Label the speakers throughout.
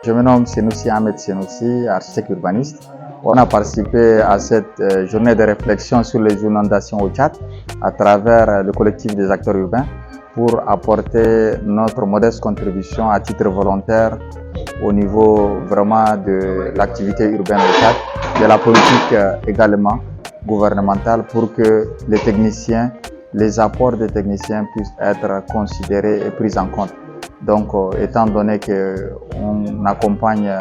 Speaker 1: Je me nomme Senoussi Ahmed Senoussi, architecte urbaniste. On a participé à cette journée de réflexion sur les inondations au Tchad à travers le collectif des acteurs urbains pour apporter notre modeste contribution à titre volontaire au niveau vraiment de l'activité urbaine au Tchad, de la politique également gouvernementale pour que les techniciens, les apports des techniciens puissent être considérés et pris en compte. Donc, étant donné qu'on accompagne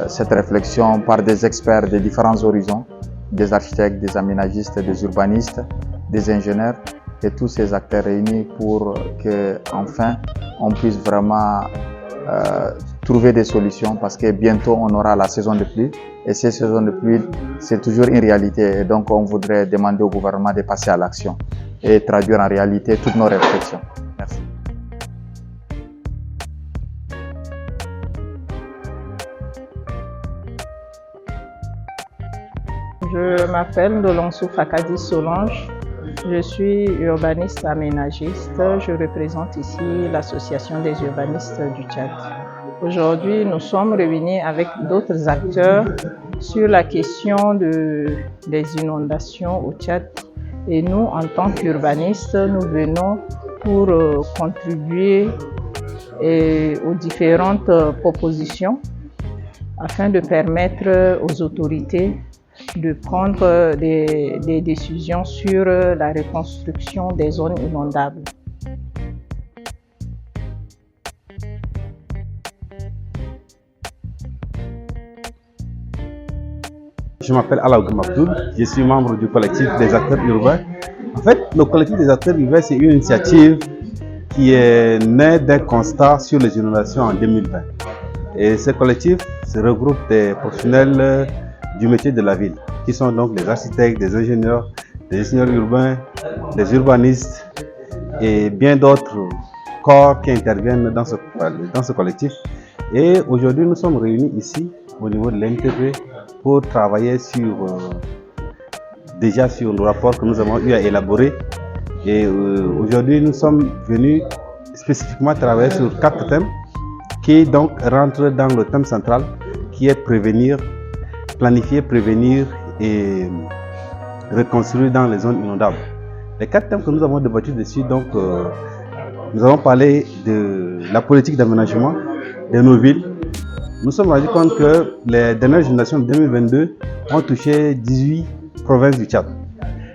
Speaker 1: cette réflexion par des experts de différents horizons, des architectes, des aménagistes, des urbanistes, des ingénieurs et tous ces acteurs réunis pour que enfin on puisse vraiment trouver des solutions parce que bientôt on aura la saison de pluie et ces saisons de pluie c'est toujours une réalité et donc on voudrait demander au gouvernement de passer à l'action et traduire en réalité toutes nos réflexions. Merci.
Speaker 2: Je m'appelle Ndolonsou Fakadi Solange, je suis urbaniste aménagiste, je représente ici l'association des urbanistes du Tchad. Aujourd'hui, nous sommes réunis avec d'autres acteurs sur la question des inondations au Tchad et nous, en tant qu'urbanistes, nous venons pour contribuer aux différentes propositions afin de permettre aux autorités de prendre des décisions sur la reconstruction des zones inondables.
Speaker 3: Je m'appelle Alaougam Abdoul, je suis membre du collectif des acteurs urbains. En fait, le collectif des acteurs urbains, c'est une initiative qui est née d'un constat sur les inondations en 2020. Et ce collectif se regroupe des professionnels du métier de la ville, qui sont donc des architectes, des ingénieurs urbains, des urbanistes et bien d'autres corps qui interviennent dans ce collectif. Et aujourd'hui, nous sommes réunis ici au niveau de l'NTP pour travailler déjà sur le rapport que nous avons eu à élaborer. Et aujourd'hui, nous sommes venus spécifiquement travailler sur 4 thèmes qui donc rentrent dans le thème central qui est prévenir, planifier, prévenir et reconstruire dans les zones inondables. Les 4 thèmes que nous avons débattus dessus, donc nous avons parlé de la politique d'aménagement de nos villes. Nous sommes rendus compte que les dernières inondations de 2022 ont touché 18 provinces du Tchad.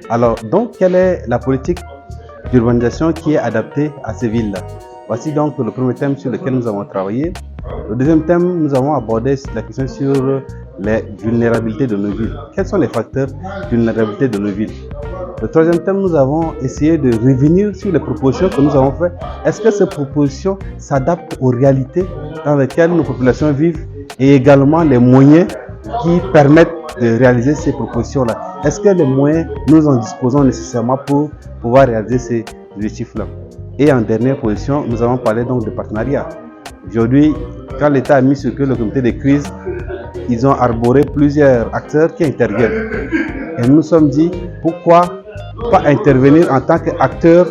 Speaker 3: Alors, donc, quelle est la politique d'urbanisation qui est adaptée à ces villes-là? Voici donc le premier thème sur lequel nous avons travaillé. Le deuxième thème, nous avons abordé la question sur les vulnérabilités de nos villes. Quels sont les facteurs de vulnérabilité de nos villes? Le troisième thème, nous avons essayé de revenir sur les propositions que nous avons faites. Est-ce que ces propositions s'adaptent aux réalités dans lesquelles nos populations vivent et également les moyens qui permettent de réaliser ces propositions-là? Est-ce que les moyens, nous en disposons nécessairement pour pouvoir réaliser ces objectifs-là? Et en dernière position, nous avons parlé donc de partenariat. Aujourd'hui, quand l'État a mis sur pied le comité de crise, ils ont arboré plusieurs acteurs qui interviennent. Et nous nous sommes dit, pourquoi pas intervenir en tant qu'acteur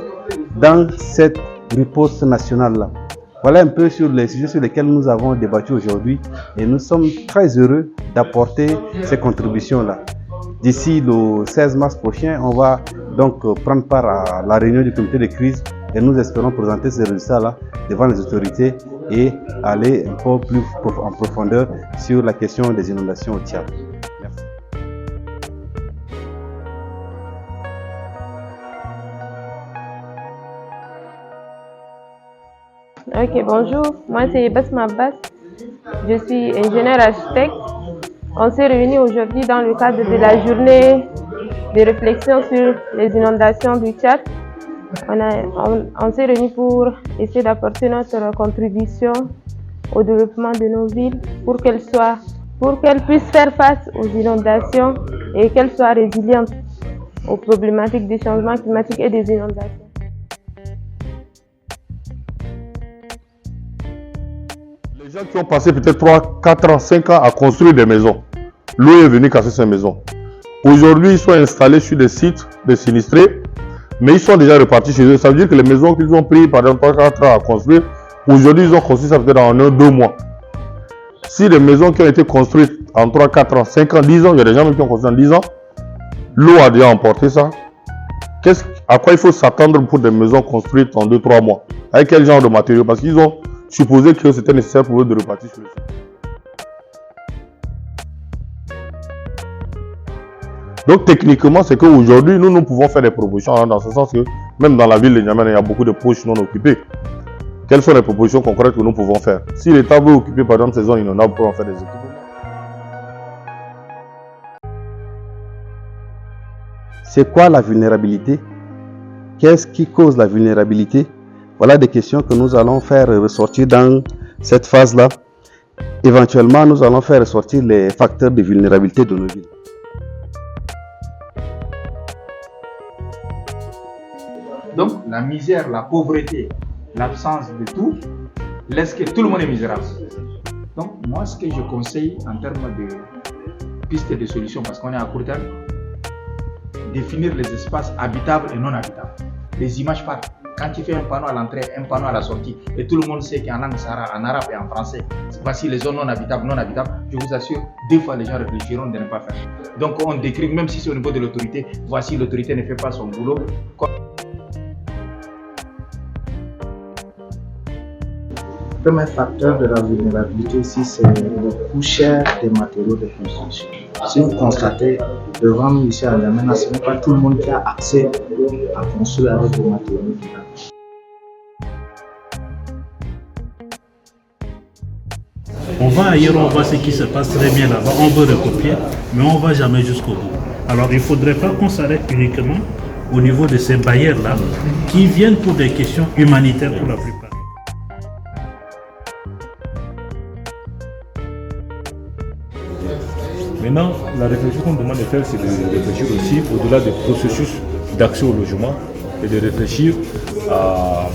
Speaker 3: dans cette riposte nationale-là? Voilà un peu sur les sujets sur lesquels nous avons débattu aujourd'hui et nous sommes très heureux d'apporter ces contributions-là. D'ici le 16 mars prochain, on va donc prendre part à la réunion du comité de crise et nous espérons présenter ces résultats-là devant les autorités et aller un peu plus en profondeur sur la question des inondations au Tchad. Merci.
Speaker 4: Ok, bonjour, moi c'est Basma Abbas, je suis ingénieur architecte. On s'est réunis aujourd'hui dans le cadre de la journée de réflexion sur les inondations du Tchad. On s'est réunis pour essayer d'apporter notre contribution au développement de nos villes pour qu'elles puissent faire face aux inondations et qu'elles soient résilientes aux problématiques des changements climatiques et des inondations.
Speaker 5: Les gens qui ont passé peut-être 3, 4 ans, 5 ans à construire des maisons, l'eau est venue casser ces maisons. Aujourd'hui, ils sont installés sur des sites de sinistrés, mais ils sont déjà repartis chez eux. Ça veut dire que les maisons qu'ils ont pris pendant 3, 4 ans à construire, aujourd'hui, ils ont construit ça peut-être en 1, 2 mois. Si les maisons qui ont été construites en 3, 4 ans, 5 ans, 10 ans, il y a des gens même qui ont construit en 10 ans, l'eau a déjà emporté ça. À quoi il faut s'attendre pour des maisons construites en 2-3 mois? Avec quel genre de matériaux? Parce qu'ils ont supposé que c'était nécessaire pour eux de repartir sur le site. Donc techniquement, c'est qu'aujourd'hui, nous pouvons faire des propositions dans ce sens que même dans la ville de Niamey, il y a beaucoup de poches non occupées. Quelles sont les propositions concrètes que nous pouvons faire? Si l'État veut occuper par exemple ces zones inondables pour en faire des équipements.
Speaker 3: C'est quoi la vulnérabilité? Qu'est-ce qui cause la vulnérabilité? Voilà des questions que nous allons faire ressortir dans cette phase-là. Éventuellement, nous allons faire ressortir les facteurs de vulnérabilité de nos villes.
Speaker 6: Donc, la misère, la pauvreté, l'absence de tout, laisse que tout le monde est misérable. Donc, moi, ce que je conseille en termes de pistes de solutions, parce qu'on est à court terme, définir les espaces habitables et non habitables. Les images parlent. Quand tu fais un panneau à l'entrée, un panneau à la sortie, et tout le monde sait qu'en langue sahara, en arabe et en français, voici les zones non habitables, je vous assure, des fois les gens réfléchiront de ne pas faire. Donc on décrit, même si c'est au niveau de l'autorité, voici l'autorité ne fait pas son boulot.
Speaker 7: Le premier facteur de la vulnérabilité aussi, c'est le coût cher des matériaux de construction. Si vous constatez, devant nous ici à Niamey, ce n'est pas tout le monde qui a accès à construire avec des matériaux durables.
Speaker 8: On va ailleurs, on voit ce qui se passe très bien là-bas, on veut recopier, mais on ne va jamais jusqu'au bout. Alors il ne faudrait pas qu'on s'arrête uniquement au niveau de ces bailleurs-là, qui viennent pour des questions humanitaires pour la plupart.
Speaker 9: Maintenant, la réflexion qu'on demande de faire, c'est de réfléchir aussi au-delà des processus d'accès au logement et de réfléchir à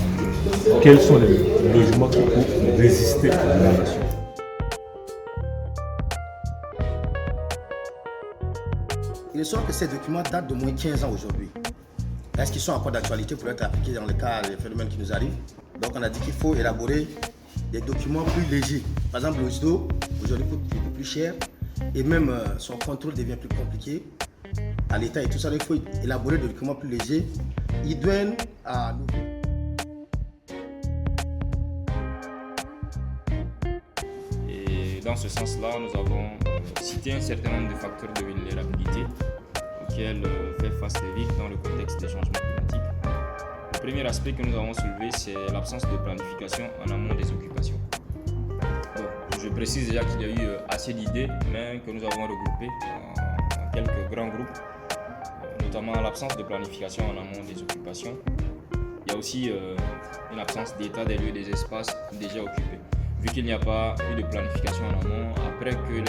Speaker 9: quels sont les logements qui peuvent résister à l'inondation.
Speaker 10: Il sort que ces documents datent de moins 15 ans aujourd'hui. Est-ce qu'ils sont encore d'actualité pour être appliqués dans le cas des phénomènes qui nous arrivent? Donc on a dit qu'il faut élaborer des documents plus légers. Par exemple, le SDO, aujourd'hui, coûte beaucoup plus cher. Et même son contrôle devient plus compliqué à l'État et tout ça. Il faut élaborer des documents plus légers. Idem à nous.
Speaker 11: Et dans ce sens-là, nous avons cité un certain nombre de facteurs de vulnérabilité auxquels fait face les villes dans le contexte des changements climatiques. Le premier aspect que nous avons soulevé, c'est l'absence de planification en amont des occupations. Je précise déjà qu'il y a eu assez d'idées, mais que nous avons regroupées en quelques grands groupes, notamment l'absence de planification en amont des occupations. Il y a aussi une absence d'état des lieux des espaces déjà occupés. Vu qu'il n'y a pas eu de planification en amont, après que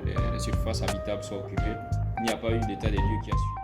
Speaker 11: les surfaces habitables soient occupées, il n'y a pas eu d'état des lieux qui a suivi.